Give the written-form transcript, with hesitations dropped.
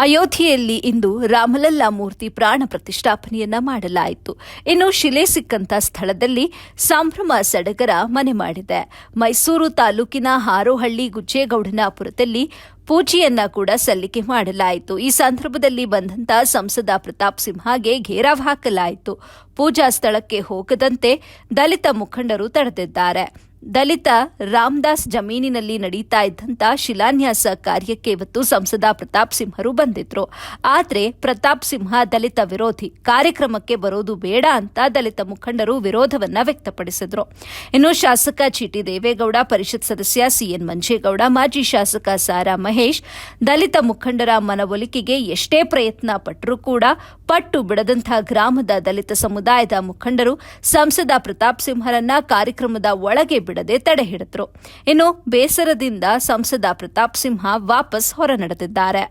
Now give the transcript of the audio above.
ಅಯೋಧ್ಯೆಯಲ್ಲಿ ಇಂದು ರಾಮಲಲ್ಲಾ ಮೂರ್ತಿ ಪ್ರಾಣ ಪ್ರತಿಷ್ಠಾಪನೆಯನ್ನ ಮಾಡಲಾಯಿತು. ಇನ್ನು ಶಿಲೆ ಸಿಕ್ಕಂತ ಸ್ಥಳದಲ್ಲಿ ಸಂಭ್ರಮ ಸಡಗರ ಮನೆ ಮಾಡಿದೆ. ಮೈಸೂರು ತಾಲೂಕಿನ ಹಾರೋಹಳ್ಳಿ ಗುಜ್ಜೇಗೌಡನಪುರದಲ್ಲಿ ಪೂಜೆಯನ್ನ ಕೂಡ ಸಲ್ಲಿಕೆ ಮಾಡಲಾಯಿತು. ಈ ಸಂದರ್ಭದಲ್ಲಿ ಬಂದಂತ ಸಂಸದ ಪ್ರತಾಪ್ ಸಿಂಹಗೆ ಘೇರಾವ್ ಹಾಕಲಾಯಿತು. ಪೂಜಾ ಸ್ಥಳಕ್ಕೆ ಹೋಗದಂತೆ ದಲಿತ ಮುಖಂಡರು ತಡೆದಿದ್ದಾರೆ. ದಲಿತ ರಾಮದಾಸ್ ಜಮೀನಿನಲ್ಲಿ ನಡೀತಾ ಇದ್ದಂತ ಶಿಲಾನ್ಯಾಸ ಕಾರ್ಯಕ್ಕೆ ಇವತ್ತು ಸಂಸದ ಪ್ರತಾಪ್ ಸಿಂಹರು ಬಂದಿದ್ರು. ಆದರೆ ಪ್ರತಾಪ್ ಸಿಂಹ ದಲಿತ ವಿರೋಧಿ, ಕಾರ್ಯಕ್ರಮಕ್ಕೆ ಬರೋದು ಬೇಡ ಅಂತ ದಲಿತ ಮುಖಂಡರು ವಿರೋಧವನ್ನ ವ್ಯಕ್ತಪಡಿಸಿದ್ರು. ಇನ್ನು ಶಾಸಕ ಜಿಟಿ ದೇವೇಗೌಡ, ಪರಿಷತ್ ಸದಸ್ಯ ಸಿಎನ್ ಮಂಜೇಗೌಡ, ಮಾಜಿ ಶಾಸಕ ಸಾರಾ ಮಹೇಶ್ ದಲಿತ ಮುಖಂಡರ ಮನವೊಲಿಕೆಗೆ ಎಷ್ಟೇ ಪ್ರಯತ್ನ ಪಟ್ಟರೂ ಕೂಡ ಪಟ್ಟು ಬಿಡದಂತಹ ಗ್ರಾಮದ ದಲಿತ ಸಮುದಾಯದ ಮುಖಂಡರು ಸಂಸದ ಪ್ರತಾಪ್ ಸಿಂಹರನ್ನ ಕಾರ್ಯಕ್ರಮದ ಒಳಗೆ ಬಿಡದೆ ತಡೆ ಹಿಡಿದ್ರು. ಇನ್ನು ಬೇಸರದಿಂದ ಸಂಸದ ಪ್ರತಾಪ್ ಸಿಂಹ ವಾಪಸ್ ಹೊರ ನಡೆದಿದ್ದಾರೆ.